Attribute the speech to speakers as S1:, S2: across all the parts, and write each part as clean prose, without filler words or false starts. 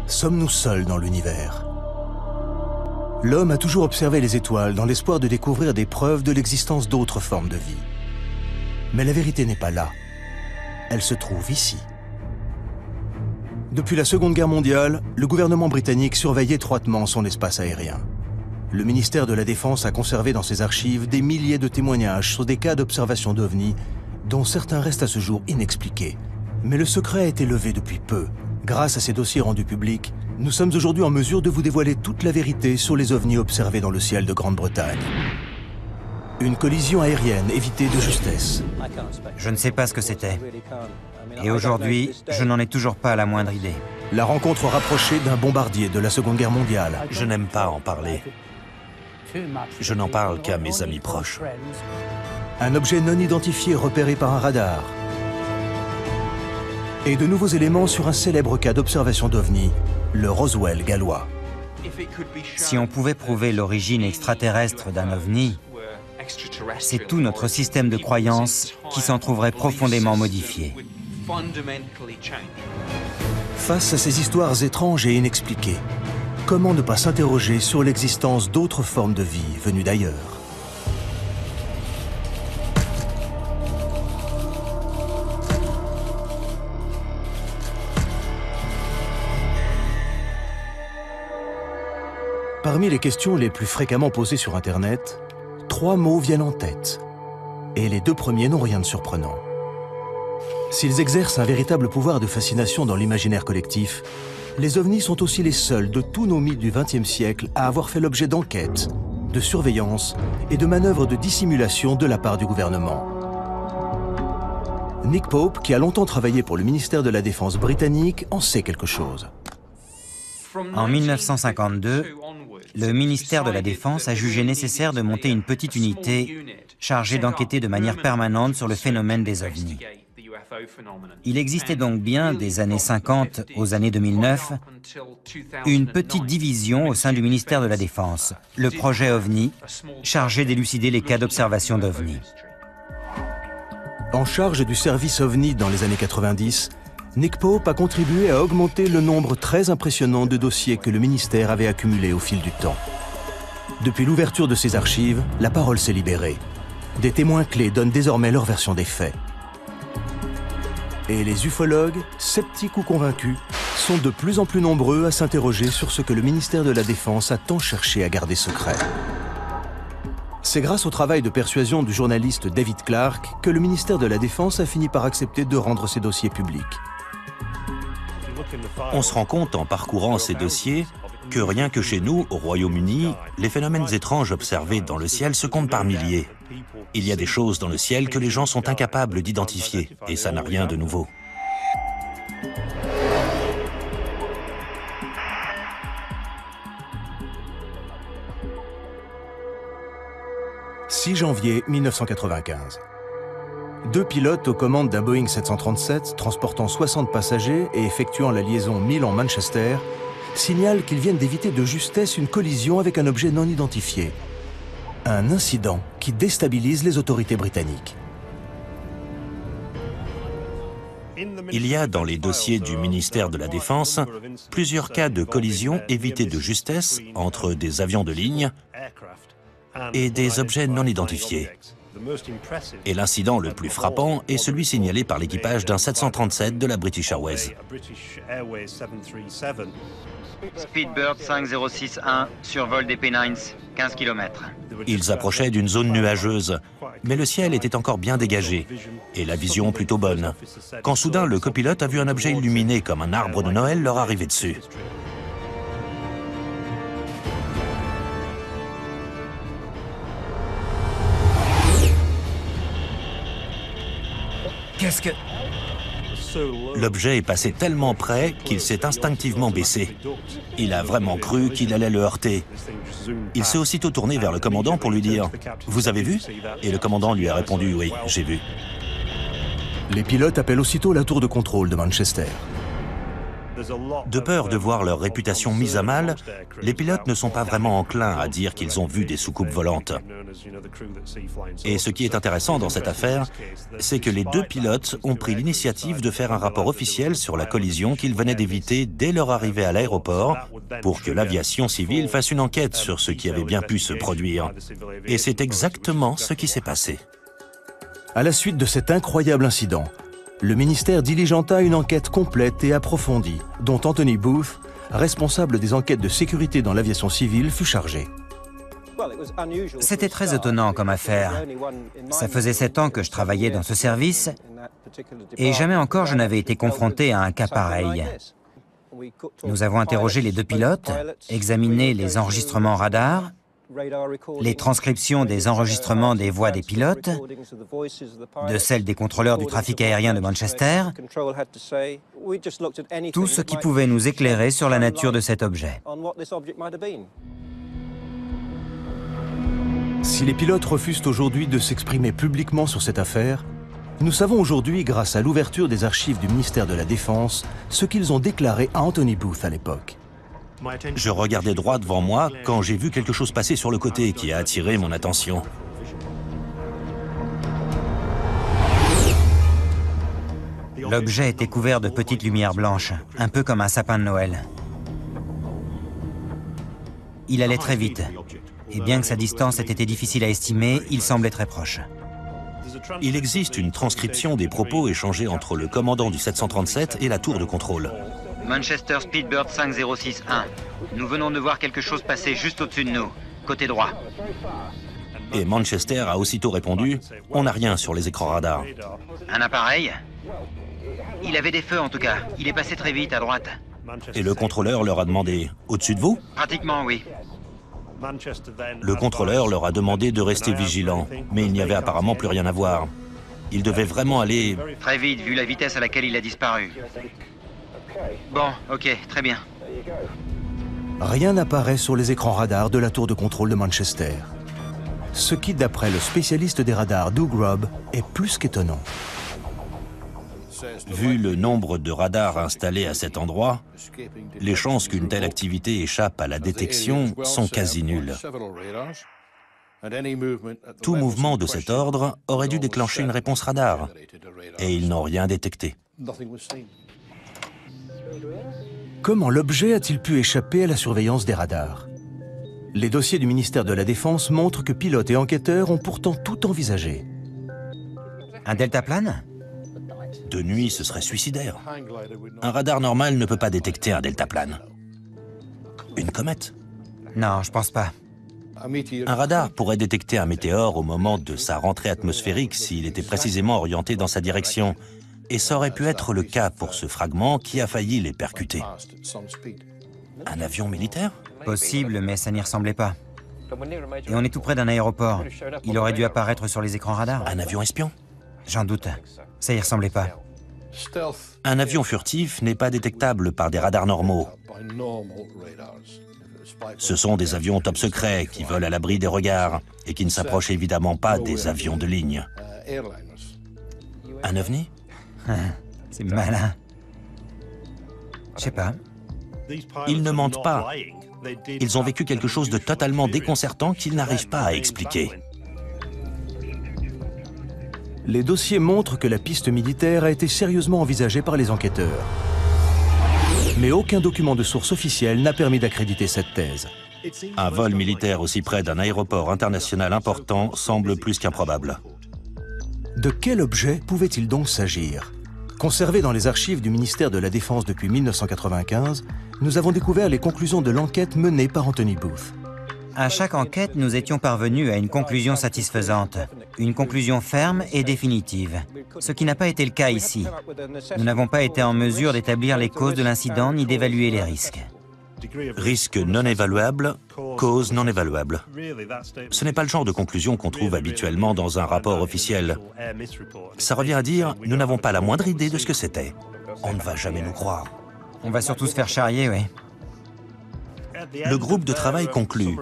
S1: Sommes-nous seuls dans l'univers? L'homme a toujours observé les étoiles dans l'espoir de découvrir des preuves de l'existence d'autres formes de vie. Mais la vérité n'est pas là. Elle se trouve ici. Depuis la Seconde Guerre mondiale, le gouvernement britannique surveille étroitement son espace aérien. Le ministère de la Défense a conservé dans ses archives des milliers de témoignages sur des cas d'observation d'OVNI, dont certains restent à ce jour inexpliqués. Mais le secret a été levé depuis peu. Grâce à ces dossiers rendus publics, nous sommes aujourd'hui en mesure de vous dévoiler toute la vérité sur les ovnis observés dans le ciel de Grande-Bretagne. Une collision aérienne évitée de justesse.
S2: Je ne sais pas ce que c'était. Et aujourd'hui, je n'en ai toujours pas la moindre idée.
S1: La rencontre rapprochée d'un bombardier de la Seconde Guerre mondiale.
S3: Je n'aime pas en parler. Je n'en parle qu'à mes amis proches.
S1: Un objet non identifié repéré par un radar. Et de nouveaux éléments sur un célèbre cas d'observation d'OVNI, le Roswell gallois.
S2: Si on pouvait prouver l'origine extraterrestre d'un OVNI, c'est tout notre système de croyances qui s'en trouverait profondément modifié.
S1: Face à ces histoires étranges et inexpliquées, comment ne pas s'interroger sur l'existence d'autres formes de vie venues d'ailleurs? Parmi les questions les plus fréquemment posées sur Internet, 3 mots viennent en tête. Et les 2 premiers n'ont rien de surprenant. S'ils exercent un véritable pouvoir de fascination dans l'imaginaire collectif, les ovnis sont aussi les seuls de tous nos mythes du XXe siècle à avoir fait l'objet d'enquêtes, de surveillance et de manœuvres de dissimulation de la part du gouvernement. Nick Pope, qui a longtemps travaillé pour le ministère de la Défense britannique, en sait quelque chose.
S2: En 1952, le ministère de la Défense a jugé nécessaire de monter une petite unité chargée d'enquêter de manière permanente sur le phénomène des ovnis. Il existait donc bien, des années 50 aux années 2009, une petite division au sein du ministère de la Défense, le projet OVNI, chargé d'élucider les cas d'observation d'OVNI.
S1: En charge du service OVNI dans les années 90, Nick Pope a contribué à augmenter le nombre très impressionnant de dossiers que le ministère avait accumulés au fil du temps. Depuis l'ouverture de ces archives, la parole s'est libérée. Des témoins clés donnent désormais leur version des faits. Et les ufologues, sceptiques ou convaincus, sont de plus en plus nombreux à s'interroger sur ce que le ministère de la Défense a tant cherché à garder secret. C'est grâce au travail de persuasion du journaliste David Clark que le ministère de la Défense a fini par accepter de rendre ces dossiers publics.
S3: On se rend compte en parcourant ces dossiers que rien que chez nous, au Royaume-Uni, les phénomènes étranges observés dans le ciel se comptent par milliers. Il y a des choses dans le ciel que les gens sont incapables d'identifier, et ça n'a rien de nouveau.
S1: « 6 janvier 1995. 2 pilotes aux commandes d'un Boeing 737 transportant 60 passagers et effectuant la liaison Milan-Manchester signalent qu'ils viennent d'éviter de justesse une collision avec un objet non identifié. Un incident qui déstabilise les autorités britanniques.
S3: Il y a dans les dossiers du ministère de la Défense plusieurs cas de collision évités de justesse entre des avions de ligne et des objets non identifiés. Et l'incident le plus frappant est celui signalé par l'équipage d'un 737 de la British Airways.
S4: Speedbird 5061, survol des Pennines, 15 km.
S3: Ils approchaient d'une zone nuageuse, mais le ciel était encore bien dégagé, et la vision plutôt bonne, quand soudain le copilote a vu un objet illuminé comme un arbre de Noël leur arriver dessus.
S2: Qu'est-ce que...
S3: L'objet est passé tellement près qu'il s'est instinctivement baissé. Il a vraiment cru qu'il allait le heurter. Il s'est aussitôt tourné vers le commandant pour lui dire « Vous avez vu ?» Et le commandant lui a répondu « Oui, j'ai vu ».
S1: Les pilotes appellent aussitôt la tour de contrôle de Manchester.
S3: De peur de voir leur réputation mise à mal, les pilotes ne sont pas vraiment enclins à dire qu'ils ont vu des soucoupes volantes. Et ce qui est intéressant dans cette affaire, c'est que les deux pilotes ont pris l'initiative de faire un rapport officiel sur la collision qu'ils venaient d'éviter dès leur arrivée à l'aéroport pour que l'aviation civile fasse une enquête sur ce qui avait bien pu se produire. Et c'est exactement ce qui s'est passé.
S1: À la suite de cet incroyable incident, le ministère diligenta une enquête complète et approfondie, dont Anthony Booth, responsable des enquêtes de sécurité dans l'aviation civile, fut chargé.
S2: C'était très étonnant comme affaire. Ça faisait 7 ans que je travaillais dans ce service et jamais encore je n'avais été confronté à un cas pareil. Nous avons interrogé les deux pilotes, examiné les enregistrements radars, les transcriptions des enregistrements des voix des pilotes, de celles des contrôleurs du trafic aérien de Manchester, tout ce qui pouvait nous éclairer sur la nature de cet objet.
S1: Si les pilotes refusent aujourd'hui de s'exprimer publiquement sur cette affaire, nous savons aujourd'hui, grâce à l'ouverture des archives du ministère de la Défense, ce qu'ils ont déclaré à Anthony Booth à l'époque.
S3: Je regardais droit devant moi quand j'ai vu quelque chose passer sur le côté qui a attiré mon attention.
S2: L'objet était couvert de petites lumières blanches, un peu comme un sapin de Noël. Il allait très vite, et bien que sa distance ait été difficile à estimer, il semblait très proche.
S3: Il existe une transcription des propos échangés entre le commandant du 737 et la tour de contrôle.
S4: Manchester Speedbird 5061. Nous venons de voir quelque chose passer juste au-dessus de nous, côté droit.
S3: Et Manchester a aussitôt répondu « On n'a rien sur les écrans radars ».
S4: Un appareil? Il avait des feux en tout cas. Il est passé très vite à droite.
S3: Et le contrôleur leur a demandé « Au-dessus de vous ?»
S4: Pratiquement, oui.
S3: Le contrôleur leur a demandé de rester vigilants, mais il n'y avait apparemment plus rien à voir. Ils devaient vraiment aller...
S4: Très vite, vu la vitesse à laquelle il a disparu. Bon, ok, très bien.
S1: Rien n'apparaît sur les écrans radars de la tour de contrôle de Manchester. Ce qui, d'après le spécialiste des radars Doug Robb, est plus qu'étonnant.
S3: Vu le nombre de radars installés à cet endroit, les chances qu'une telle activité échappe à la détection sont quasi nulles. Tout mouvement de cet ordre aurait dû déclencher une réponse radar, et ils n'ont rien détecté.
S1: Comment l'objet a-t-il pu échapper à la surveillance des radars? Les dossiers du ministère de la Défense montrent que pilotes et enquêteurs ont pourtant tout envisagé.
S2: Un deltaplane?
S3: De nuit, ce serait suicidaire. Un radar normal ne peut pas détecter un deltaplane. Une comète?
S2: Non, je pense pas.
S3: Un radar pourrait détecter un météore au moment de sa rentrée atmosphérique s'il était précisément orienté dans sa direction. Et ça aurait pu être le cas pour ce fragment qui a failli les percuter. Un avion militaire?
S2: Possible, mais ça n'y ressemblait pas. Et on est tout près d'un aéroport. Il aurait dû apparaître sur les écrans radars.
S3: Un avion espion?
S2: J'en doute. Ça y ressemblait pas.
S3: Un avion furtif n'est pas détectable par des radars normaux. Ce sont des avions top secret qui volent à l'abri des regards et qui ne s'approchent évidemment pas des avions de ligne. Un ovni?
S2: C'est malin. Je sais pas.
S3: Ils ne mentent pas. Ils ont vécu quelque chose de totalement déconcertant qu'ils n'arrivent pas à expliquer.
S1: Les dossiers montrent que la piste militaire a été sérieusement envisagée par les enquêteurs. Mais aucun document de source officielle n'a permis d'accréditer cette thèse.
S3: Un vol militaire aussi près d'un aéroport international important semble plus qu'improbable.
S1: De quel objet pouvait-il donc s'agir? Conservé dans les archives du ministère de la Défense depuis 1995, nous avons découvert les conclusions de l'enquête menée par Anthony Booth.
S2: À chaque enquête, nous étions parvenus à une conclusion satisfaisante, une conclusion ferme et définitive, ce qui n'a pas été le cas ici. Nous n'avons pas été en mesure d'établir les causes de l'incident ni d'évaluer les risques.
S3: Risque non évaluable, cause non évaluable. Ce n'est pas le genre de conclusion qu'on trouve habituellement dans un rapport officiel. Ça revient à dire, nous n'avons pas la moindre idée de ce que c'était. On ne va jamais nous croire.
S2: On va surtout se faire charrier, oui.
S3: Le groupe de travail conclut.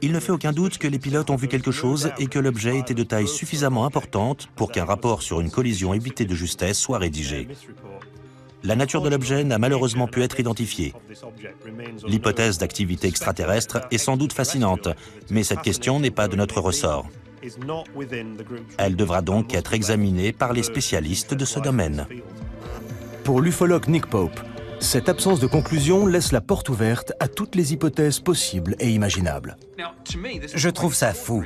S3: Il ne fait aucun doute que les pilotes ont vu quelque chose et que l'objet était de taille suffisamment importante pour qu'un rapport sur une collision évitée de justesse soit rédigé. la nature de l'objet n'a malheureusement pu être identifiée. L'hypothèse d'activité extraterrestre est sans doute fascinante, mais cette question n'est pas de notre ressort. Elle devra donc être examinée par les spécialistes de ce domaine.
S1: Pour l'ufologue Nick Pope, cette absence de conclusion laisse la porte ouverte à toutes les hypothèses possibles et imaginables.
S2: Je trouve ça fou.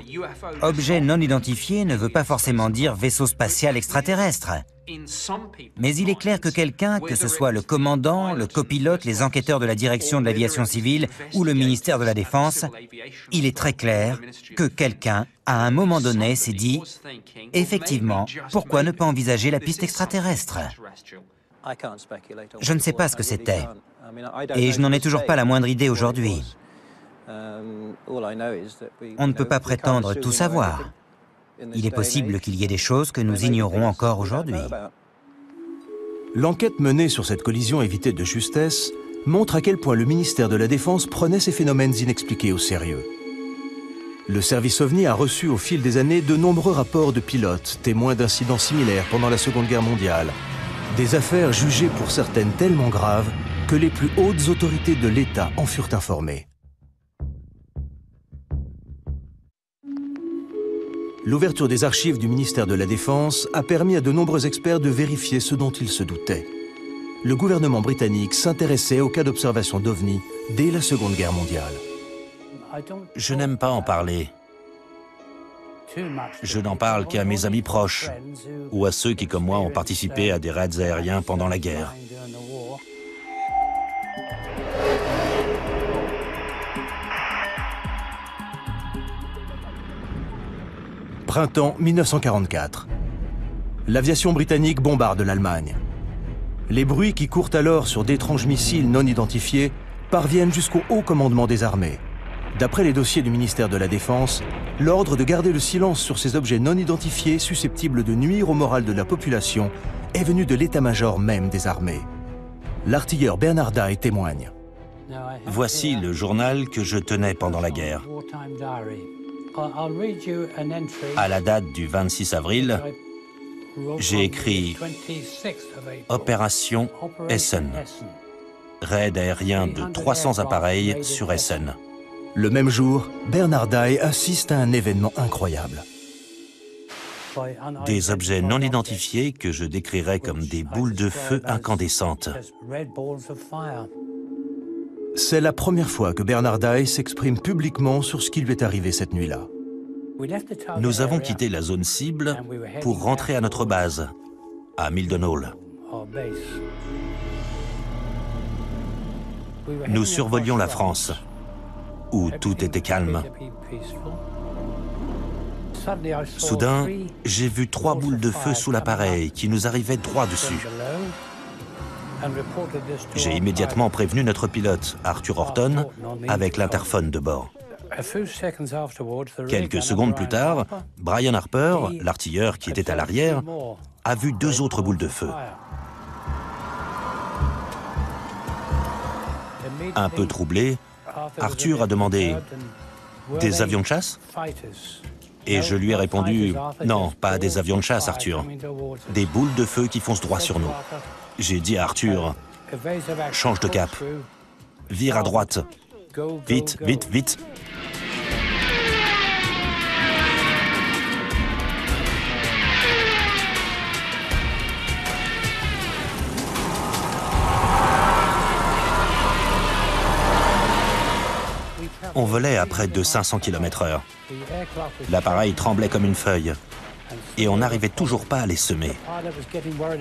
S2: Objet non identifié ne veut pas forcément dire vaisseau spatial extraterrestre. Mais il est clair que quelqu'un, que ce soit le commandant, le copilote, les enquêteurs de la direction de l'aviation civile ou le ministère de la Défense, il est très clair que quelqu'un, à un moment donné, s'est dit « Effectivement, pourquoi ne pas envisager la piste extraterrestre ?» Je ne sais pas ce que c'était, et je n'en ai toujours pas la moindre idée aujourd'hui. On ne peut pas prétendre tout savoir. Il est possible qu'il y ait des choses que nous ignorons encore aujourd'hui.
S1: L'enquête menée sur cette collision évitée de justesse montre à quel point le ministère de la Défense prenait ces phénomènes inexpliqués au sérieux. Le service OVNI a reçu au fil des années de nombreux rapports de pilotes, témoins d'incidents similaires pendant la Seconde Guerre mondiale. Des affaires jugées pour certaines tellement graves que les plus hautes autorités de l'État en furent informées. L'ouverture des archives du ministère de la Défense a permis à de nombreux experts de vérifier ce dont ils se doutaient. Le gouvernement britannique s'intéressait aux cas d'observation d'OVNI dès la Seconde Guerre mondiale.
S3: Je n'aime pas en parler. Je n'en parle qu'à mes amis proches ou à ceux qui, comme moi, ont participé à des raids aériens pendant la guerre.
S1: Printemps 1944. L'aviation britannique bombarde l'Allemagne. Les bruits qui courent alors sur d'étranges missiles non identifiés parviennent jusqu'au haut commandement des armées. D'après les dossiers du ministère de la Défense, l'ordre de garder le silence sur ces objets non identifiés susceptibles de nuire au moral de la population est venu de l'état-major même des armées. L'artilleur Bernard Day témoigne.
S3: Voici le journal que je tenais pendant la guerre. À la date du 26 avril, j'ai écrit « Opération Essen », raid aérien de 300 appareils sur Essen.
S1: Le même jour, Bernard Day assiste à un événement incroyable.
S3: Des objets non identifiés que je décrirais comme des boules de feu incandescentes.
S1: C'est la première fois que Bernard Day s'exprime publiquement sur ce qui lui est arrivé cette nuit-là.
S3: Nous avons quitté la zone cible pour rentrer à notre base, à Mildenhall. Nous survolions la France, où tout était calme. Soudain, j'ai vu 3 boules de feu sous l'appareil qui nous arrivaient droit dessus. J'ai immédiatement prévenu notre pilote, Arthur Horton, avec l'interphone de bord. Quelques secondes plus tard, Brian Harper, l'artilleur qui était à l'arrière, a vu 2 autres boules de feu. Un peu troublé, Arthur a demandé « Des avions de chasse ?» Et je lui ai répondu « Non, pas des avions de chasse, Arthur. Des boules de feu qui foncent droit sur nous. » J'ai dit à Arthur « Change de cap. Vire à droite. Vite, vite, vite. » On volait à près de 500 km/h. L'appareil tremblait comme une feuille. Et on n'arrivait toujours pas à les semer.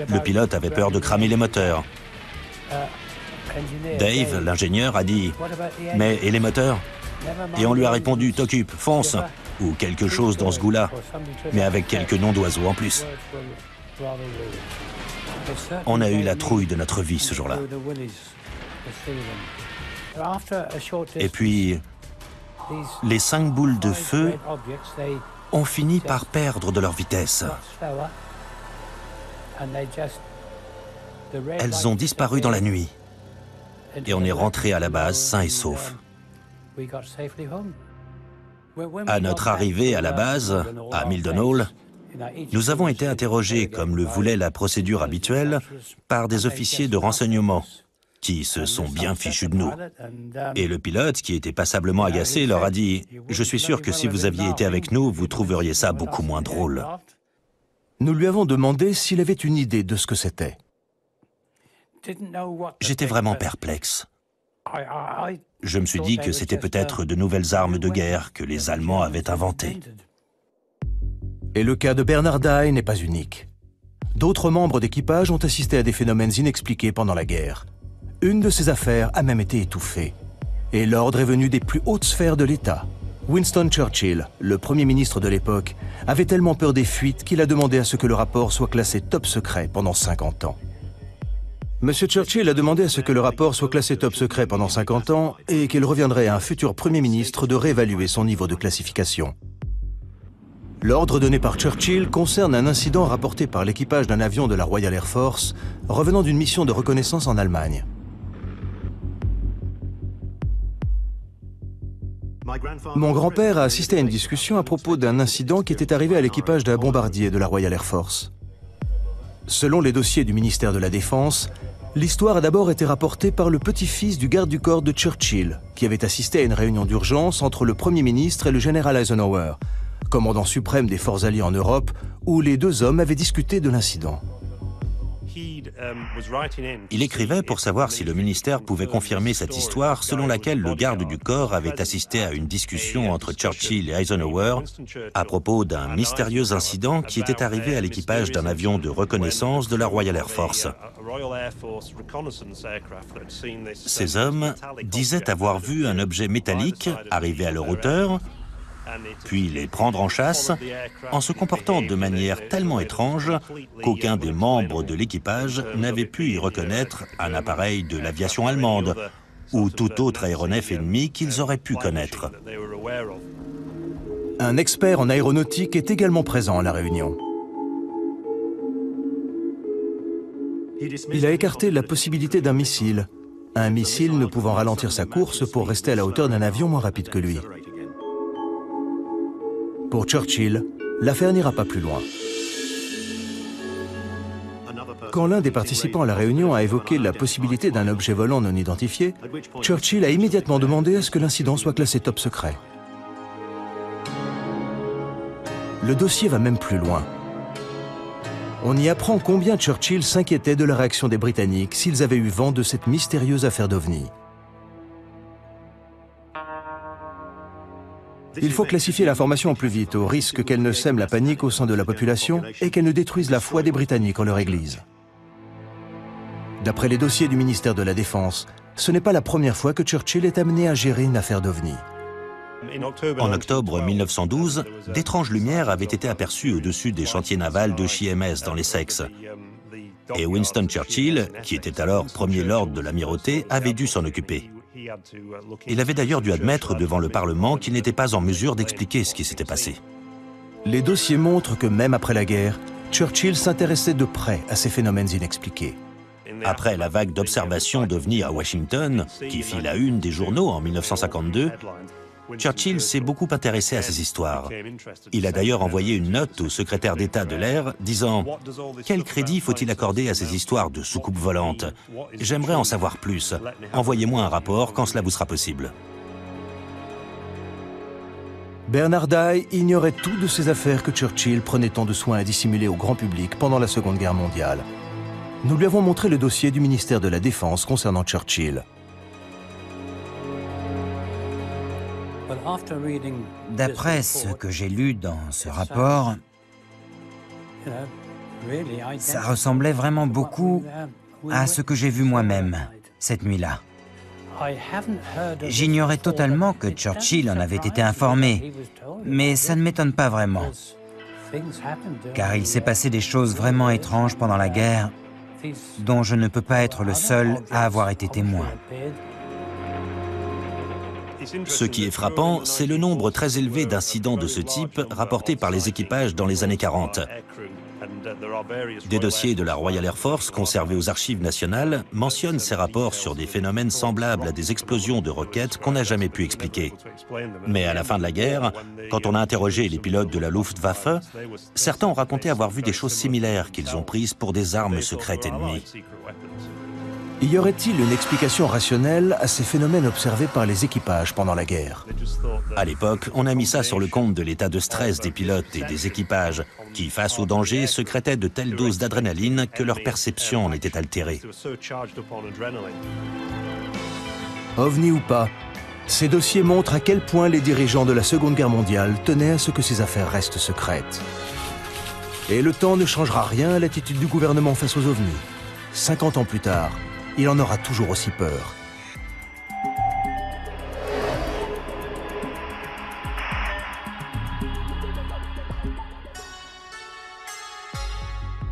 S3: Le pilote avait peur de cramer les moteurs. Dave, l'ingénieur, a dit « Mais et les moteurs ?» Et on lui a répondu « T'occupe, fonce !» ou quelque chose dans ce goût-là, mais avec quelques noms d'oiseaux en plus. On a eu la trouille de notre vie ce jour-là. Et puis, les 5 boules de feu ont fini par perdre de leur vitesse. Elles ont disparu dans la nuit. Et on est rentré à la base sain et sauf. À notre arrivée à la base, à Mildenhall, Nous avons été interrogés, comme le voulait la procédure habituelle, par des officiers de renseignement qui se sont bien fichus de nous. Et le pilote, qui était passablement agacé, leur a dit « Je suis sûr que si vous aviez été avec nous, vous trouveriez ça beaucoup moins drôle. »
S1: Nous lui avons demandé s'il avait une idée de ce que c'était.
S3: J'étais vraiment perplexe. Je me suis dit que c'était peut-être de nouvelles armes de guerre que les Allemands avaient inventées.
S1: Et le cas de Bernard Dye n'est pas unique. D'autres membres d'équipage ont assisté à des phénomènes inexpliqués pendant la guerre. Une de ces affaires a même été étouffée. Et l'ordre est venu des plus hautes sphères de l'État. Winston Churchill, le Premier ministre de l'époque, avait tellement peur des fuites qu'il a demandé à ce que le rapport soit classé top secret pendant 50 ans. M. Churchill a demandé à ce que le rapport soit classé top secret pendant 50 ans et qu'il reviendrait à un futur Premier ministre de réévaluer son niveau de classification. L'ordre donné par Churchill concerne un incident rapporté par l'équipage d'un avion de la Royal Air Force revenant d'une mission de reconnaissance en Allemagne. Mon grand-père a assisté à une discussion à propos d'un incident qui était arrivé à l'équipage d'un bombardier de la Royal Air Force. Selon les dossiers du ministère de la Défense, l'histoire a d'abord été rapportée par le petit-fils du garde du corps de Churchill, qui avait assisté à une réunion d'urgence entre le Premier ministre et le général Eisenhower, commandant suprême des forces alliées en Europe, où les deux hommes avaient discuté de l'incident.
S3: Il écrivait pour savoir si le ministère pouvait confirmer cette histoire selon laquelle le garde du corps avait assisté à une discussion entre Churchill et Eisenhower à propos d'un mystérieux incident qui était arrivé à l'équipage d'un avion de reconnaissance de la Royal Air Force. Ces hommes disaient avoir vu un objet métallique arriver à leur hauteur, puis les prendre en chasse, en se comportant de manière tellement étrange qu'aucun des membres de l'équipage n'avait pu y reconnaître un appareil de l'aviation allemande ou tout autre aéronef ennemi qu'ils auraient pu connaître.
S1: Un expert en aéronautique est également présent à la réunion. Il a écarté la possibilité d'un missile, un missile ne pouvant ralentir sa course pour rester à la hauteur d'un avion moins rapide que lui. Pour Churchill, l'affaire n'ira pas plus loin. Quand l'un des participants à la réunion a évoqué la possibilité d'un objet volant non identifié, Churchill a immédiatement demandé à ce que l'incident soit classé top secret. Le dossier va même plus loin. On y apprend combien Churchill s'inquiétait de la réaction des Britanniques s'ils avaient eu vent de cette mystérieuse affaire d'OVNI. Il faut classifier l'information au plus vite, au risque qu'elle ne sème la panique au sein de la population et qu'elle ne détruise la foi des Britanniques en leur Église. D'après les dossiers du ministère de la Défense, ce n'est pas la première fois que Churchill est amené à gérer une affaire d'OVNI.
S3: En octobre 1912, d'étranges lumières avaient été aperçues au-dessus des chantiers navals de Chiemess dans l'Essex. Et Winston Churchill, qui était alors premier lord de l'amirauté, avait dû s'en occuper. Il avait d'ailleurs dû admettre devant le Parlement qu'il n'était pas en mesure d'expliquer ce qui s'était passé.
S1: Les dossiers montrent que même après la guerre, Churchill s'intéressait de près à ces phénomènes inexpliqués.
S3: Après la vague d'observations d'OVNI à Washington, qui fit la une des journaux en 1952, Churchill s'est beaucoup intéressé à ces histoires. Il a d'ailleurs envoyé une note au secrétaire d'État de l'air disant « Quel crédit faut-il accorder à ces histoires de soucoupes volantes? J'aimerais en savoir plus. Envoyez-moi un rapport quand cela vous sera possible. »
S1: Bernard Dye ignorait tout de ces affaires que Churchill prenait tant de soin à dissimuler au grand public pendant la Seconde Guerre mondiale. Nous lui avons montré le dossier du ministère de la Défense concernant Churchill.
S2: D'après ce que j'ai lu dans ce rapport, ça ressemblait vraiment beaucoup à ce que j'ai vu moi-même cette nuit-là. J'ignorais totalement que Churchill en avait été informé, mais ça ne m'étonne pas vraiment, car il s'est passé des choses vraiment étranges pendant la guerre dont je ne peux pas être le seul à avoir été témoin.
S3: Ce qui est frappant, c'est le nombre très élevé d'incidents de ce type rapportés par les équipages dans les années 40. Des dossiers de la Royal Air Force conservés aux archives nationales mentionnent ces rapports sur des phénomènes semblables à des explosions de roquettes qu'on n'a jamais pu expliquer. Mais à la fin de la guerre, quand on a interrogé les pilotes de la Luftwaffe, certains ont raconté avoir vu des choses similaires qu'ils ont prises pour des armes secrètes ennemies.
S1: Y aurait-il une explication rationnelle à ces phénomènes observés par les équipages pendant la guerre?
S3: À l'époque, on a mis ça sur le compte de l'état de stress des pilotes et des équipages, qui, face au danger, sécrétaient de telles doses d'adrénaline que leur perception en était altérée.
S1: OVNI ou pas, ces dossiers montrent à quel point les dirigeants de la Seconde Guerre mondiale tenaient à ce que ces affaires restent secrètes. Et le temps ne changera rien à l'attitude du gouvernement face aux OVNI. 50 ans plus tard, il en aura toujours aussi peur.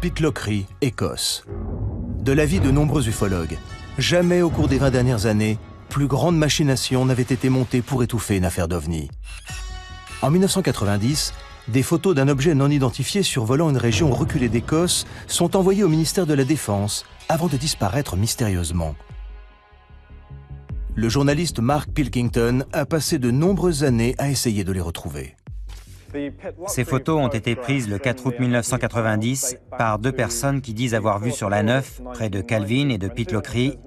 S1: Pitlochry, Écosse. De l'avis de nombreux ufologues, jamais au cours des 20 dernières années, plus grande machination n'avait été montée pour étouffer une affaire d'OVNI. En 1990, des photos d'un objet non identifié survolant une région reculée d'Écosse sont envoyées au ministère de la Défense avant de disparaître mystérieusement. Le journaliste Mark Pilkington a passé de nombreuses années à essayer de les retrouver.
S2: Ces photos ont été prises le 4 août 1990 par deux personnes qui disent avoir vu sur la 9, près de Calvin et de Pitlochry,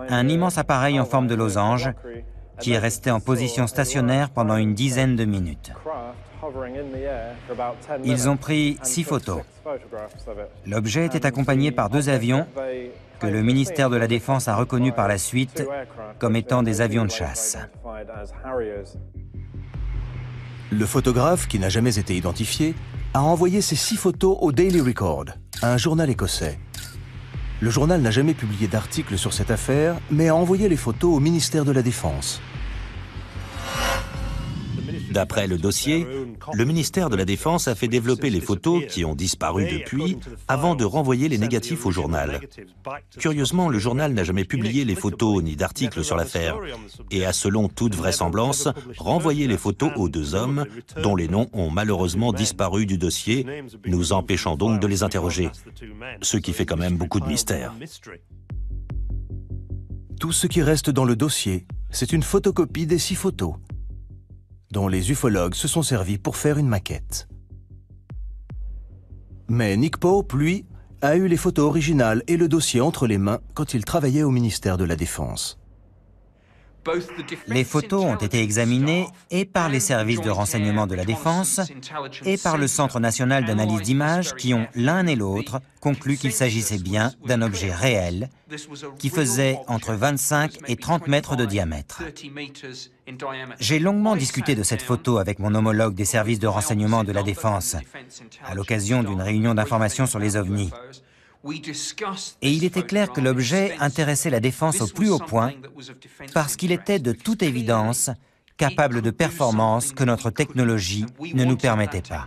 S2: un immense appareil en forme de losange qui est resté en position stationnaire pendant une dizaine de minutes. Ils ont pris 6 photos. L'objet était accompagné par 2 avions que le ministère de la Défense a reconnus par la suite comme étant des avions de chasse.
S1: Le photographe, qui n'a jamais été identifié, a envoyé ces 6 photos au Daily Record, un journal écossais. Le journal n'a jamais publié d'article sur cette affaire, mais a envoyé les photos au ministère de la Défense.
S3: D'après le dossier, le ministère de la Défense a fait développer les photos qui ont disparu depuis avant de renvoyer les négatifs au journal. Curieusement, le journal n'a jamais publié les photos ni d'articles sur l'affaire et a, selon toute vraisemblance, renvoyé les photos aux 2 hommes dont les noms ont malheureusement disparu du dossier, nous empêchant donc de les interroger. Ce qui fait quand même beaucoup de mystère.
S1: Tout ce qui reste dans le dossier, c'est une photocopie des 6 photos, dont les ufologues se sont servis pour faire une maquette. Mais Nick Pope, lui, a eu les photos originales et le dossier entre les mains quand il travaillait au ministère de la Défense.
S2: Les photos ont été examinées et par les services de renseignement de la Défense et par le Centre national d'analyse d'images qui ont, l'un et l'autre, conclu qu'il s'agissait bien d'un objet réel qui faisait entre 25 et 30 mètres de diamètre. J'ai longuement discuté de cette photo avec mon homologue des services de renseignement de la Défense à l'occasion d'une réunion d'information sur les OVNI. Et il était clair que l'objet intéressait la Défense au plus haut point parce qu'il était de toute évidence capable de performances que notre technologie ne nous permettait pas.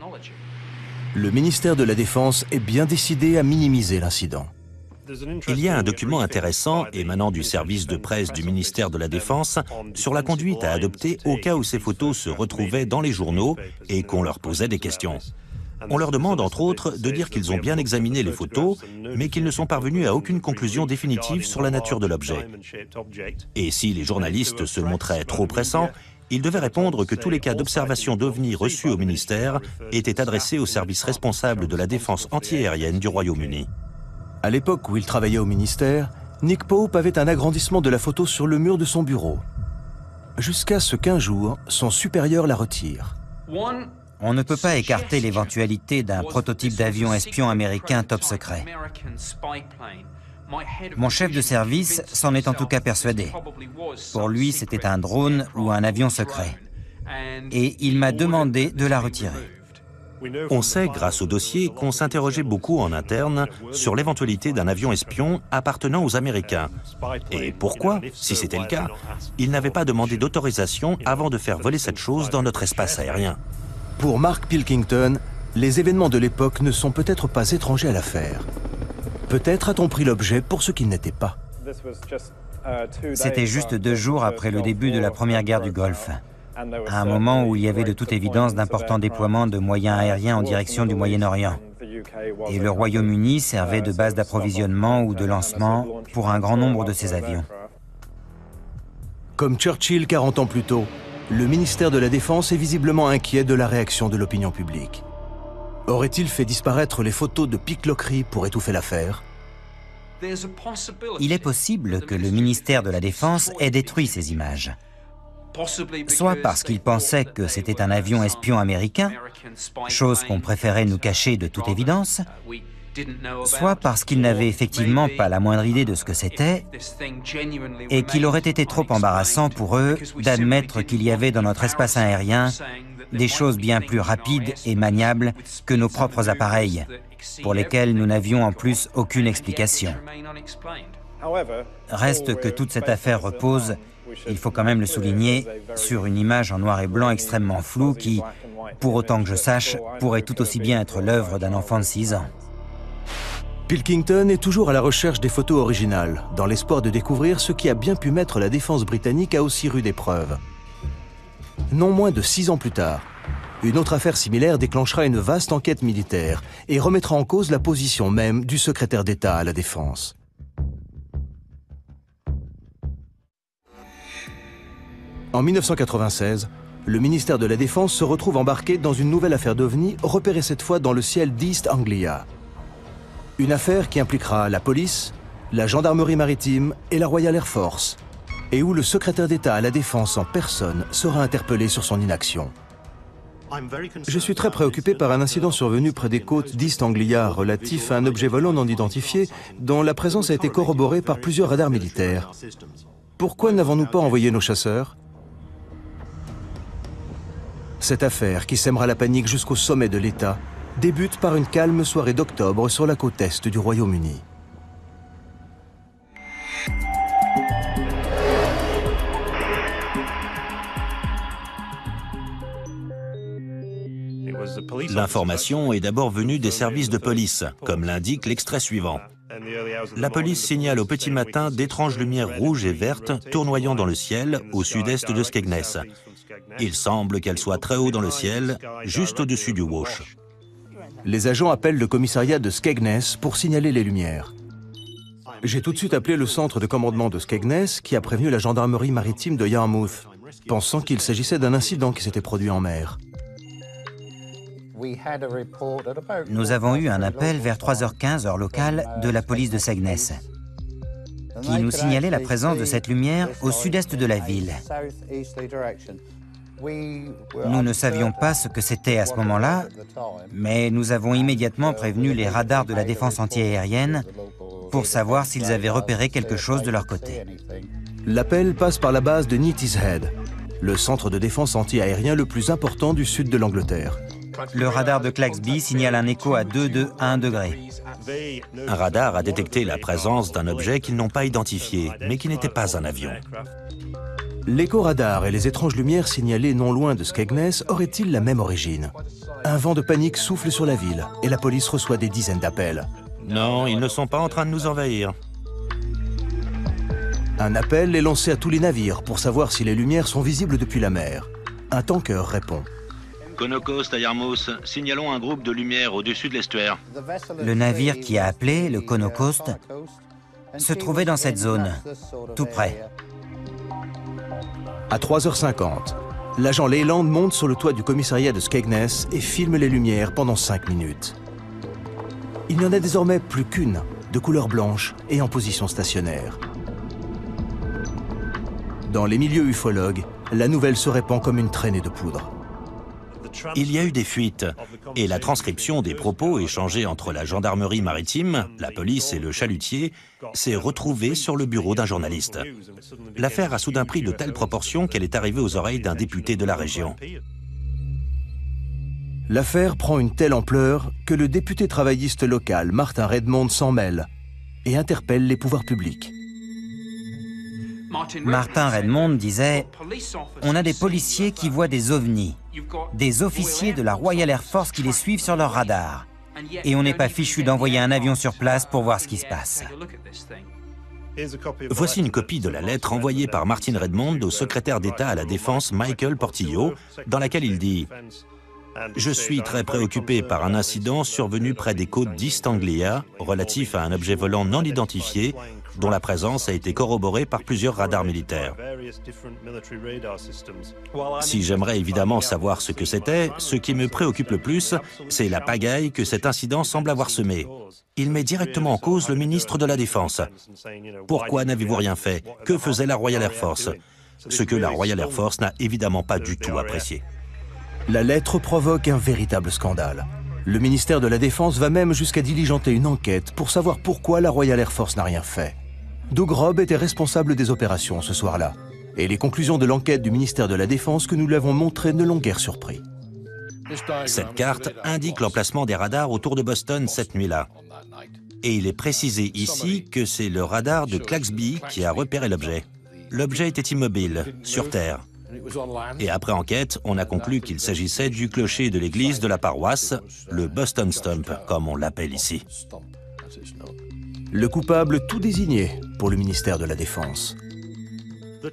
S1: Le ministère de la Défense est bien décidé à minimiser l'incident.
S3: Il y a un document intéressant émanant du service de presse du ministère de la Défense sur la conduite à adopter au cas où ces photos se retrouvaient dans les journaux et qu'on leur posait des questions. On leur demande, entre autres, de dire qu'ils ont bien examiné les photos, mais qu'ils ne sont parvenus à aucune conclusion définitive sur la nature de l'objet. Et si les journalistes se montraient trop pressants, ils devaient répondre que tous les cas d'observation d'OVNI reçus au ministère étaient adressés au service responsable de la défense antiaérienne du Royaume-Uni.
S1: À l'époque où il travaillait au ministère, Nick Pope avait un agrandissement de la photo sur le mur de son bureau. Jusqu'à ce qu'un jour, son supérieur la retire.
S2: On ne peut pas écarter l'éventualité d'un prototype d'avion espion américain top secret. Mon chef de service s'en est en tout cas persuadé. Pour lui, c'était un drone ou un avion secret. Et il m'a demandé de la retirer.
S3: On sait, grâce au dossier, qu'on s'interrogeait beaucoup en interne sur l'éventualité d'un avion espion appartenant aux Américains. Et pourquoi, si c'était le cas, ils n'avaient pas demandé d'autorisation avant de faire voler cette chose dans notre espace aérien.
S1: Pour Mark Pilkington, les événements de l'époque ne sont peut-être pas étrangers à l'affaire. Peut-être a-t-on pris l'objet pour ce qu'il n'était pas.
S2: C'était juste 2 jours après le début de la première guerre du Golfe, à un moment où il y avait de toute évidence d'importants déploiements de moyens aériens en direction du Moyen-Orient. et le Royaume-Uni servait de base d'approvisionnement ou de lancement pour un grand nombre de ces avions.
S1: Comme Churchill 40 ans plus tôt, le ministère de la Défense est visiblement inquiet de la réaction de l'opinion publique. Aurait-il fait disparaître les photos de pickloquerie pour étouffer l'affaire?
S2: Il est possible que le ministère de la Défense ait détruit ces images, soit parce qu'il pensait que c'était un avion espion américain, chose qu'on préférait nous cacher de toute évidence, soit parce qu'ils n'avaient effectivement pas la moindre idée de ce que c'était et qu'il aurait été trop embarrassant pour eux d'admettre qu'il y avait dans notre espace aérien des choses bien plus rapides et maniables que nos propres appareils, pour lesquels nous n'avions en plus aucune explication. Reste que toute cette affaire repose, il faut quand même le souligner, sur une image en noir et blanc extrêmement floue qui, pour autant que je sache, pourrait tout aussi bien être l'œuvre d'un enfant de 6 ans.
S1: Pilkington est toujours à la recherche des photos originales, dans l'espoir de découvrir ce qui a bien pu mettre la défense britannique à aussi rude épreuve. Non moins de 6 ans plus tard, une autre affaire similaire déclenchera une vaste enquête militaire et remettra en cause la position même du secrétaire d'État à la Défense. En 1996, le ministère de la Défense se retrouve embarqué dans une nouvelle affaire d'OVNI, repérée cette fois dans le ciel d'East Anglia. Une affaire qui impliquera la police, la gendarmerie maritime et la Royal Air Force, et où le secrétaire d'État à la Défense en personne sera interpellé sur son inaction. Je suis très préoccupé par un incident survenu près des côtes d'East Anglia relatif à un objet volant non identifié dont la présence a été corroborée par plusieurs radars militaires. Pourquoi n'avons-nous pas envoyé nos chasseurs? Cette affaire, qui sèmera la panique jusqu'au sommet de l'État, débute par une calme soirée d'octobre sur la côte est du Royaume-Uni.
S3: L'information est d'abord venue des services de police, comme l'indique l'extrait suivant. La police signale au petit matin d'étranges lumières rouges et vertes tournoyant dans le ciel au sud-est de Skegness. Il semble qu'elles soient très haut dans le ciel, juste au-dessus du Wash.
S1: Les agents appellent le commissariat de Skegness pour signaler les lumières. J'ai tout de suite appelé le centre de commandement de Skegness qui a prévenu la gendarmerie maritime de Yarmouth, pensant qu'il s'agissait d'un incident qui s'était produit en mer.
S2: Nous avons eu un appel vers 3h15 heure locale de la police de Skegness, qui nous signalait la présence de cette lumière au sud-est de la ville. Nous ne savions pas ce que c'était à ce moment-là, mais nous avons immédiatement prévenu les radars de la défense antiaérienne pour savoir s'ils avaient repéré quelque chose de leur côté.
S1: L'appel passe par la base de Neatishead, le centre de défense anti-aérien le plus important du sud de l'Angleterre.
S2: Le radar de Claxby signale un écho à 221 degrés.
S3: Un radar a détecté la présence d'un objet qu'ils n'ont pas identifié, mais qui n'était pas un avion.
S1: L'écho-radar et les étranges lumières signalées non loin de Skegness auraient-ils la même origine? Un vent de panique souffle sur la ville et la police reçoit des dizaines d'appels.
S3: Non, ils ne sont pas en train de nous envahir.
S1: Un appel est lancé à tous les navires pour savoir si les lumières sont visibles depuis la mer. Un tanker répond.
S4: Conocost à Yarmouth, signalons un groupe de lumière au-dessus de l'estuaire.
S2: Le navire qui a appelé, le Conocost, se trouvait dans cette zone, tout près.
S1: À 3h50, l'agent Leyland monte sur le toit du commissariat de Skegness et filme les lumières pendant 5 minutes. Il n'y en a désormais plus qu'une, de couleur blanche et en position stationnaire. Dans les milieux ufologues, la nouvelle se répand comme une traînée de poudre.
S3: Il y a eu des fuites, et la transcription des propos échangés entre la gendarmerie maritime, la police et le chalutier s'est retrouvée sur le bureau d'un journaliste. L'affaire a soudain pris de telles proportions qu'elle est arrivée aux oreilles d'un député de la région.
S1: L'affaire prend une telle ampleur que le député travailliste local, Martin Redmond, s'en mêle et interpelle les pouvoirs publics.
S2: Martin Redmond disait « On a des policiers qui voient des ovnis, des officiers de la Royal Air Force qui les suivent sur leur radar, et on n'est pas fichu d'envoyer un avion sur place pour voir ce qui se passe. »
S3: Voici une copie de la lettre envoyée par Martin Redmond au secrétaire d'État à la Défense Michael Portillo, dans laquelle il dit « Je suis très préoccupé par un incident survenu près des côtes d'East Anglia, relatif à un objet volant non identifié, dont la présence a été corroborée par plusieurs radars militaires. Si j'aimerais évidemment savoir ce que c'était, ce qui me préoccupe le plus, c'est la pagaille que cet incident semble avoir semée. Il met directement en cause le ministre de la Défense. Pourquoi n'avez-vous rien fait? Que faisait la Royal Air Force? Ce que la Royal Air Force n'a évidemment pas du tout apprécié.
S1: La lettre provoque un véritable scandale. Le ministère de la Défense va même jusqu'à diligenter une enquête pour savoir pourquoi la Royal Air Force n'a rien fait. Doug Robb était responsable des opérations ce soir-là. Et les conclusions de l'enquête du ministère de la Défense que nous lui avons montrées ne l'ont guère surpris.
S3: Cette carte indique l'emplacement des radars autour de Boston cette nuit-là. Et il est précisé ici que c'est le radar de Claxby qui a repéré l'objet. L'objet était immobile, sur Terre. Et après enquête, on a conclu qu'il s'agissait du clocher de l'église de la paroisse, le Boston Stump, comme on l'appelle ici.
S1: Le coupable tout désigné pour le ministère de la Défense.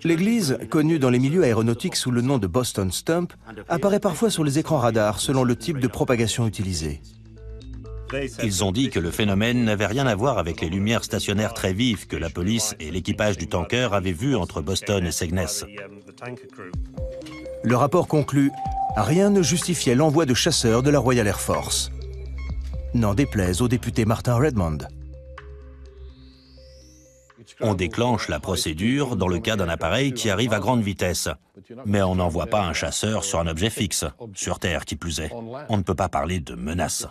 S1: L'église, connue dans les milieux aéronautiques sous le nom de Boston Stump, apparaît parfois sur les écrans radars selon le type de propagation utilisé.
S3: Ils ont dit que le phénomène n'avait rien à voir avec les lumières stationnaires très vives que la police et l'équipage du tanker avaient vues entre Boston et Skegness.
S1: Le rapport conclut « Rien ne justifiait l'envoi de chasseurs de la Royal Air Force ». N'en déplaise au député Martin Redmond.
S3: On déclenche la procédure dans le cas d'un appareil qui arrive à grande vitesse. Mais on n'envoie pas un chasseur sur un objet fixe, sur Terre qui plus est. On ne peut pas parler de menace.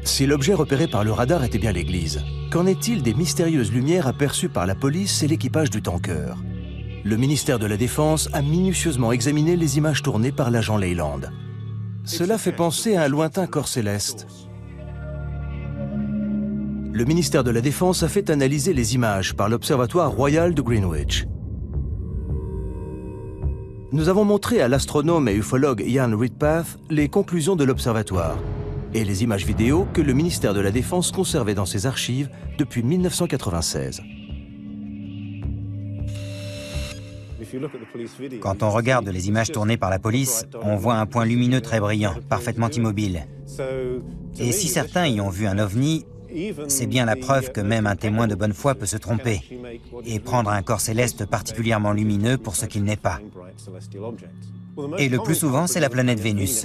S1: Si l'objet repéré par le radar était bien l'église, qu'en est-il des mystérieuses lumières aperçues par la police et l'équipage du tanker? Le ministère de la Défense a minutieusement examiné les images tournées par l'agent Leyland. Cela fait penser à un lointain corps céleste. Le ministère de la Défense a fait analyser les images par l'Observatoire royal de Greenwich. Nous avons montré à l'astronome et ufologue Ian Redpath les conclusions de l'Observatoire et les images vidéo que le ministère de la Défense conservait dans ses archives depuis 1996.
S2: Quand on regarde les images tournées par la police, on voit un point lumineux très brillant, parfaitement immobile. Et si certains y ont vu un ovni, c'est bien la preuve que même un témoin de bonne foi peut se tromper et prendre un corps céleste particulièrement lumineux pour ce qu'il n'est pas. Et le plus souvent, c'est la planète Vénus.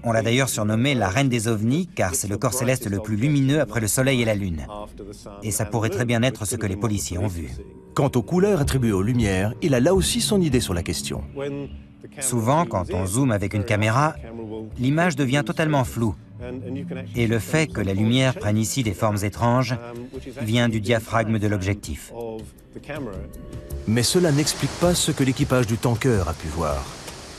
S2: On l'a d'ailleurs surnommée la reine des ovnis, car c'est le corps céleste le plus lumineux après le Soleil et la Lune. Et ça pourrait très bien être ce que les policiers ont vu.
S1: Quant aux couleurs attribuées aux lumières, il a là aussi son idée sur la question.
S2: Souvent, quand on zoome avec une caméra, l'image devient totalement floue. Et le fait que la lumière prenne ici des formes étranges vient du diaphragme de l'objectif.
S1: Mais cela n'explique pas ce que l'équipage du tanker a pu voir.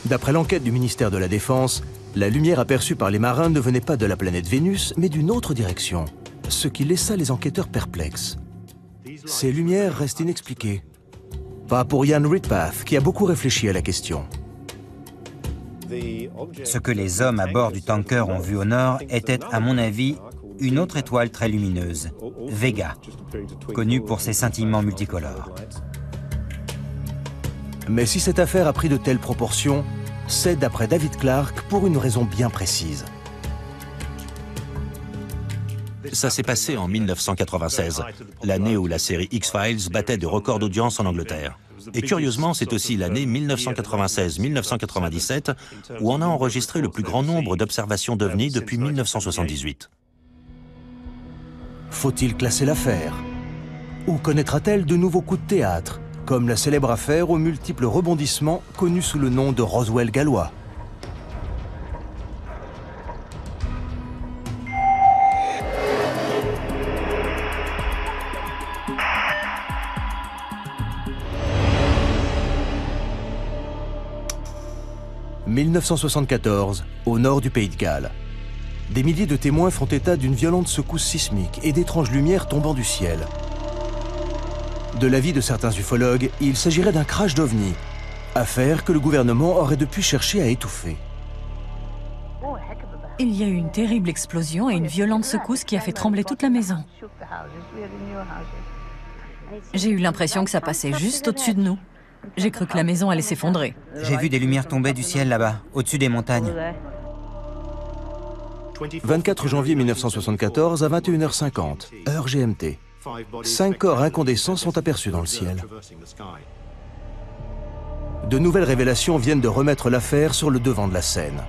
S1: D'après l'enquête du ministère de la Défense, la lumière aperçue par les marins ne venait pas de la planète Vénus, mais d'une autre direction, ce qui laissa les enquêteurs perplexes. Ces lumières restent inexpliquées. Pas pour Ian Redpath, qui a beaucoup réfléchi à la question.
S2: Ce que les hommes à bord du tanker ont vu au nord était, à mon avis, une autre étoile très lumineuse, Vega, connue pour ses scintillements multicolores.
S1: Mais si cette affaire a pris de telles proportions, c'est, d'après David Clarke, pour une raison bien précise.
S3: Ça s'est passé en 1996, l'année où la série X-Files battait des records d'audience en Angleterre. Et curieusement, c'est aussi l'année 1996-1997 où on a enregistré le plus grand nombre d'observations d'OVNI depuis 1978.
S1: Faut-il classer l'affaire? Ou connaîtra-t-elle de nouveaux coups de théâtre, comme la célèbre affaire aux multiples rebondissements connue sous le nom de Roswell gallois? « 1974, au nord du Pays de Galles. Des milliers de témoins font état d'une violente secousse sismique et d'étranges lumières tombant du ciel. De l'avis de certains ufologues, il s'agirait d'un crash d'OVNI, affaire que le gouvernement aurait depuis cherché à étouffer.
S5: Il y a eu une terrible explosion et une violente secousse qui a fait trembler toute la maison. J'ai eu l'impression que ça passait juste au-dessus de nous. J'ai cru que la maison allait s'effondrer.
S2: J'ai vu des lumières tomber du ciel là-bas, au-dessus des montagnes.
S1: 24 janvier 1974 à 21h50, heure GMT. 5 corps incandescents sont aperçus dans le ciel. De nouvelles révélations viennent de remettre l'affaire sur le devant de la scène.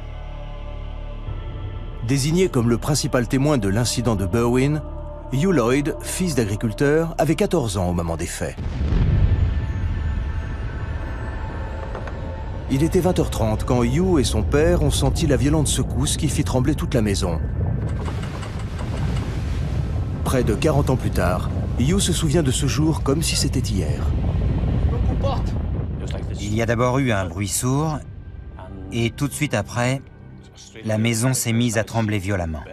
S1: Désigné comme le principal témoin de l'incident de Berwyn, Hugh Lloyd, fils d'agriculteur, avait 14 ans au moment des faits. Il était 20h30 quand Hugh et son père ont senti la violente secousse qui fit trembler toute la maison. Près de 40 ans plus tard, Hugh se souvient de ce jour comme si c'était hier.
S2: Il y a d'abord eu un bruit sourd, et tout de suite après, la maison s'est mise à trembler violemment.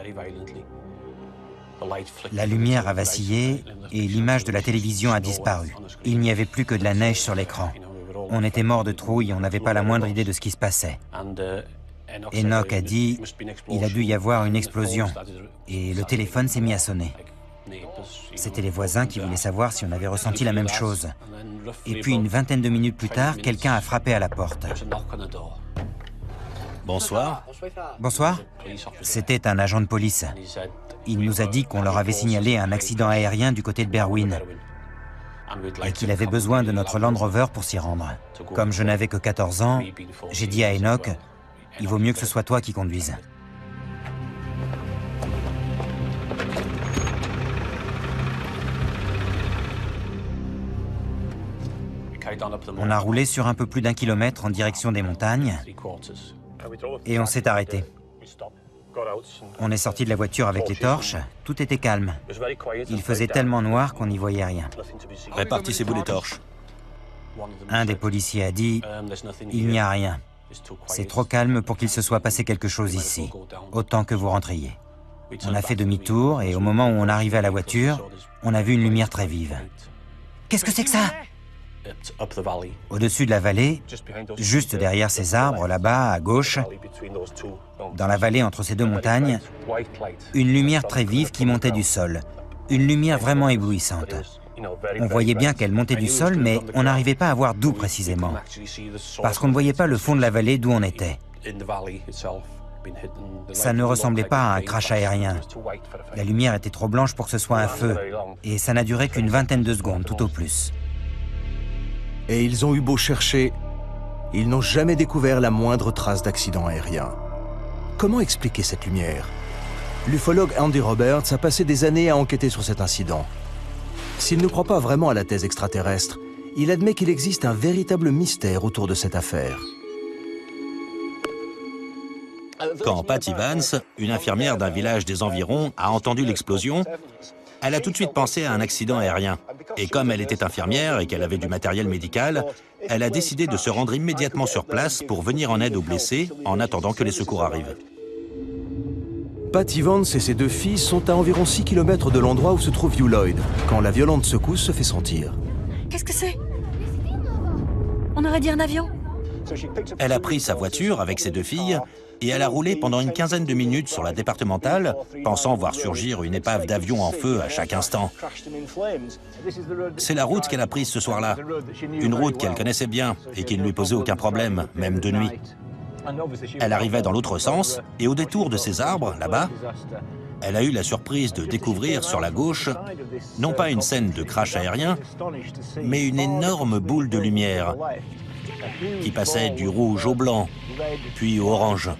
S2: La lumière a vacillé et l'image de la télévision a disparu. Il n'y avait plus que de la neige sur l'écran. On était mort de trouille, on n'avait pas la moindre idée de ce qui se passait. Enoch a dit, il a dû y avoir une explosion, et le téléphone s'est mis à sonner. C'étaient les voisins qui voulaient savoir si on avait ressenti la même chose. Et puis une vingtaine de minutes plus tard, quelqu'un a frappé à la porte.
S3: Bonsoir.
S2: Bonsoir. C'était un agent de police. Il nous a dit qu'on leur avait signalé un accident aérien du côté de Berwyn et qu'il avait besoin de notre Land Rover pour s'y rendre. Comme je n'avais que 14 ans, j'ai dit à Enoch, il vaut mieux que ce soit toi qui conduise. On a roulé sur un peu plus d'1 kilomètre en direction des montagnes et on s'est arrêté. On est sorti de la voiture avec les torches, tout était calme. Il faisait tellement noir qu'on n'y voyait rien.
S3: Répartissez-vous les torches.
S2: Un des policiers a dit, il n'y a rien. C'est trop calme pour qu'il se soit passé quelque chose ici. Autant que vous rentriez. On a fait demi-tour et au moment où on arrivait à la voiture, on a vu une lumière très vive. Qu'est-ce que c'est que ça ? Au-dessus de la vallée, juste derrière ces arbres, là-bas, à gauche, dans la vallée entre ces deux montagnes, une lumière très vive qui montait du sol. Une lumière vraiment éblouissante. On voyait bien qu'elle montait du sol, mais on n'arrivait pas à voir d'où précisément. Parce qu'on ne voyait pas le fond de la vallée d'où on était. Ça ne ressemblait pas à un crash aérien. La lumière était trop blanche pour que ce soit un feu. Et ça n'a duré qu'une vingtaine de secondes, tout au plus.
S1: Et ils ont eu beau chercher, ils n'ont jamais découvert la moindre trace d'accident aérien. Comment expliquer cette lumière? L'ufologue Andy Roberts a passé des années à enquêter sur cet incident. S'il ne croit pas vraiment à la thèse extraterrestre, il admet qu'il existe un véritable mystère autour de cette affaire.
S3: Quand Patty Vance, une infirmière d'un village des environs, a entendu l'explosion, elle a tout de suite pensé à un accident aérien. Et comme elle était infirmière et qu'elle avait du matériel médical, elle a décidé de se rendre immédiatement sur place pour venir en aide aux blessés en attendant que les secours arrivent.
S1: Patty Vance et ses 2 filles sont à environ 6 km de l'endroit où se trouve Hugh Lloyd, quand la violente secousse se fait sentir.
S5: Qu'est-ce que c'est? On aurait dit un avion.
S3: Elle a pris sa voiture avec ses 2 filles et elle a roulé pendant une quinzaine de minutes sur la départementale, pensant voir surgir une épave d'avion en feu à chaque instant. C'est la route qu'elle a prise ce soir-là, une route qu'elle connaissait bien et qui ne lui posait aucun problème, même de nuit. Elle arrivait dans l'autre sens et au détour de ces arbres, là-bas, elle a eu la surprise de découvrir sur la gauche, non pas une scène de crash aérien, mais une énorme boule de lumière qui passait du rouge au blanc, puis au orange.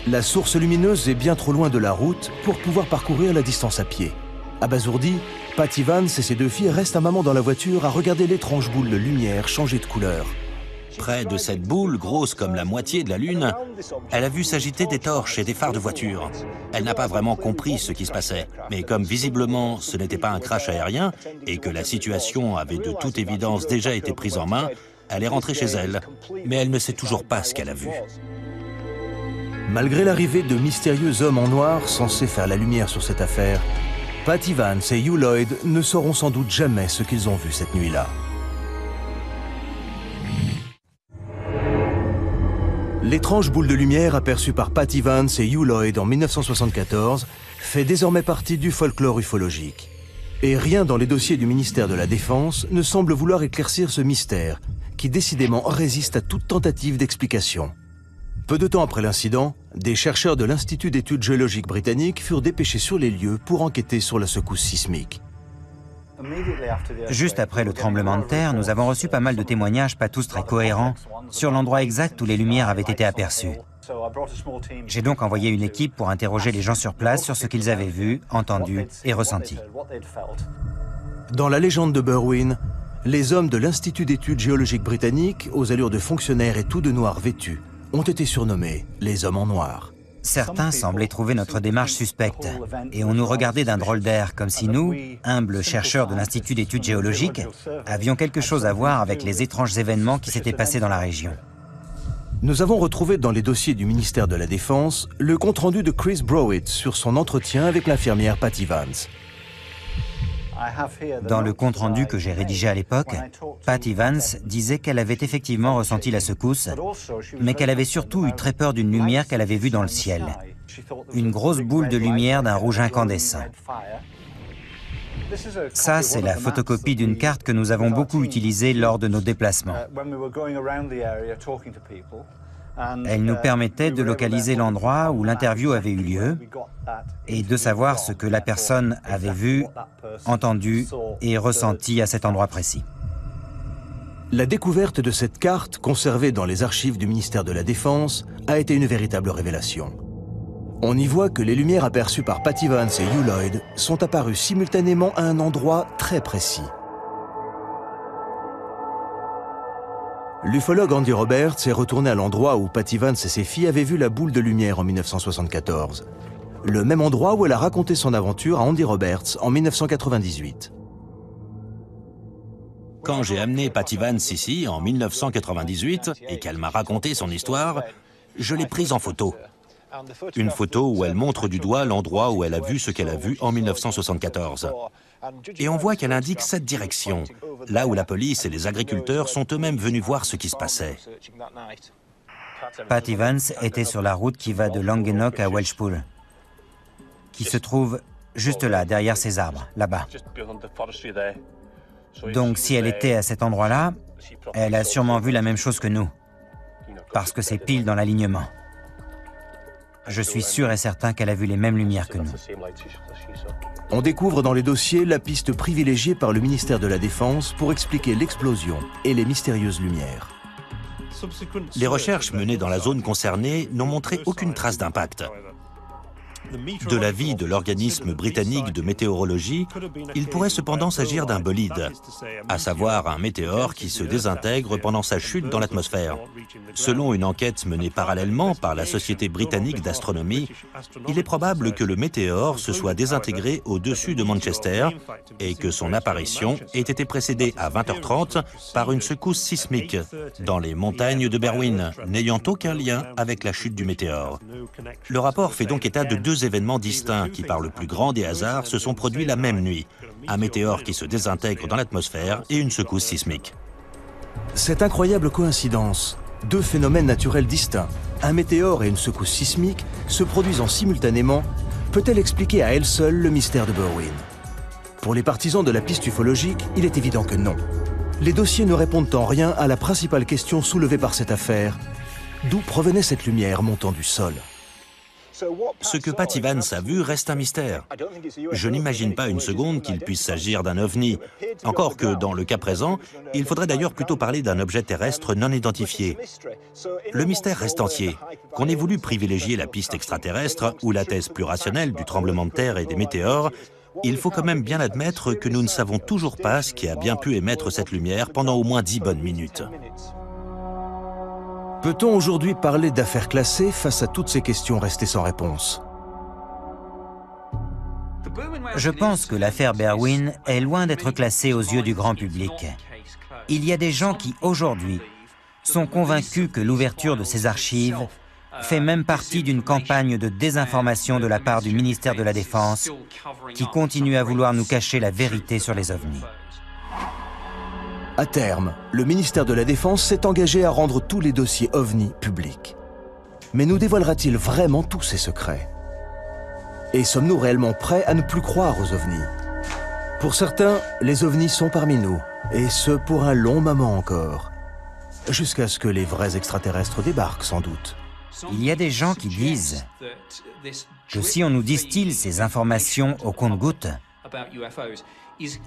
S1: La source lumineuse est bien trop loin de la route pour pouvoir parcourir la distance à pied. Abasourdie, Patty Vance et ses 2 filles restent un moment dans la voiture à regarder l'étrange boule de lumière changer de couleur.
S3: Près de cette boule, grosse comme la moitié de la Lune, elle a vu s'agiter des torches et des phares de voiture. Elle n'a pas vraiment compris ce qui se passait, mais comme visiblement ce n'était pas un crash aérien et que la situation avait de toute évidence déjà été prise en main, elle est rentrée chez elle, mais elle ne sait toujours pas ce qu'elle a vu.
S1: Malgré l'arrivée de mystérieux hommes en noir censés faire la lumière sur cette affaire, Patty Vance et Hugh Lloyd ne sauront sans doute jamais ce qu'ils ont vu cette nuit-là. L'étrange boule de lumière aperçue par Patty Vance et Hugh Lloyd en 1974 fait désormais partie du folklore ufologique. Et rien dans les dossiers du ministère de la Défense ne semble vouloir éclaircir ce mystère, qui décidément résiste à toute tentative d'explication. Peu de temps après l'incident, des chercheurs de l'Institut d'études géologiques britanniques furent dépêchés sur les lieux pour enquêter sur la secousse sismique.
S2: Juste après le tremblement de terre, nous avons reçu pas mal de témoignages, pas tous très cohérents, sur l'endroit exact où les lumières avaient été aperçues. J'ai donc envoyé une équipe pour interroger les gens sur place sur ce qu'ils avaient vu, entendu et ressenti.
S1: Dans la légende de Berwyn, les hommes de l'Institut d'études géologiques britanniques, aux allures de fonctionnaires et tout de noir vêtus, ont été surnommés les hommes en noir.
S2: Certains semblaient trouver notre démarche suspecte et on nous regardait d'un drôle d'air, comme si nous, humbles chercheurs de l'Institut d'études géologiques, avions quelque chose à voir avec les étranges événements qui s'étaient passés dans la région.
S1: Nous avons retrouvé dans les dossiers du ministère de la Défense le compte-rendu de Chris Browett sur son entretien avec l'infirmière Patty Vance.
S2: Dans le compte-rendu que j'ai rédigé à l'époque, Patty Vance disait qu'elle avait effectivement ressenti la secousse, mais qu'elle avait surtout eu très peur d'une lumière qu'elle avait vue dans le ciel. Une grosse boule de lumière d'un rouge incandescent. Ça, c'est la photocopie d'une carte que nous avons beaucoup utilisée lors de nos déplacements. Elle nous permettait de localiser l'endroit où l'interview avait eu lieu et de savoir ce que la personne avait vu, entendu et ressenti à cet endroit précis.
S1: La découverte de cette carte, conservée dans les archives du ministère de la Défense, a été une véritable révélation. On y voit que les lumières aperçues par Patty Vance et Hugh Lloyd sont apparues simultanément à un endroit très précis. L'ufologue Andy Roberts est retourné à l'endroit où Patty Vance et ses filles avaient vu la boule de lumière en 1974. Le même endroit où elle a raconté son aventure à Andy Roberts en 1998.
S3: Quand j'ai amené Patty Vance ici en 1998 et qu'elle m'a raconté son histoire, je l'ai prise en photo. Une photo où elle montre du doigt l'endroit où elle a vu ce qu'elle a vu en 1974. Et on voit qu'elle indique cette direction, là où la police et les agriculteurs sont eux-mêmes venus voir ce qui se passait.
S2: Patty Vance était sur la route qui va de Languenock à Welshpool, qui se trouve juste là, derrière ces arbres, là-bas. Donc si elle était à cet endroit-là, elle a sûrement vu la même chose que nous, parce que c'est pile dans l'alignement. Je suis sûr et certain qu'elle a vu les mêmes lumières que nous.
S1: On découvre dans les dossiers la piste privilégiée par le ministère de la Défense pour expliquer l'explosion et les mystérieuses lumières.
S3: Les recherches menées dans la zone concernée n'ont montré aucune trace d'impact. De l'avis de l'organisme britannique de météorologie, il pourrait cependant s'agir d'un bolide, à savoir un météore qui se désintègre pendant sa chute dans l'atmosphère. Selon une enquête menée parallèlement par la Société britannique d'astronomie, il est probable que le météore se soit désintégré au-dessus de Manchester et que son apparition ait été précédée à 20h30 par une secousse sismique dans les montagnes de Berwyn, n'ayant aucun lien avec la chute du météore. Le rapport fait donc état de deux événements distincts qui, par le plus grand des hasards, se sont produits la même nuit. Un météore qui se désintègre dans l'atmosphère et une secousse sismique.
S1: Cette incroyable coïncidence, deux phénomènes naturels distincts, un météore et une secousse sismique, se produisant simultanément, peut-elle expliquer à elle seule le mystère de Berwyn? Pour les partisans de la piste ufologique, il est évident que non. Les dossiers ne répondent en rien à la principale question soulevée par cette affaire. D'où provenait cette lumière montant du sol?
S3: Ce que Patty Vance a vu reste un mystère. Je n'imagine pas une seconde qu'il puisse s'agir d'un ovni. Encore que, dans le cas présent, il faudrait d'ailleurs plutôt parler d'un objet terrestre non identifié. Le mystère reste entier. Qu'on ait voulu privilégier la piste extraterrestre ou la thèse plus rationnelle du tremblement de terre et des météores, il faut quand même bien admettre que nous ne savons toujours pas ce qui a bien pu émettre cette lumière pendant au moins 10 bonnes minutes.
S1: Peut-on aujourd'hui parler d'affaires classées face à toutes ces questions restées sans réponse?
S2: Je pense que l'affaire Berwyn est loin d'être classée aux yeux du grand public. Il y a des gens qui, aujourd'hui, sont convaincus que l'ouverture de ces archives fait même partie d'une campagne de désinformation de la part du ministère de la Défense qui continue à vouloir nous cacher la vérité sur les ovnis.
S1: À terme, le ministère de la Défense s'est engagé à rendre tous les dossiers OVNI publics. Mais nous dévoilera-t-il vraiment tous ces secrets? Et sommes-nous réellement prêts à ne plus croire aux ovnis? Pour certains, les ovnis sont parmi nous, et ce pour un long moment encore. Jusqu'à ce que les vrais extraterrestres débarquent, sans doute.
S2: Il y a des gens qui disent que si on nous distille ces informations au compte-gouttes,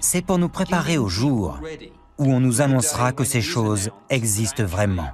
S2: c'est pour nous préparer au jour où on nous annoncera que ces choses existent vraiment.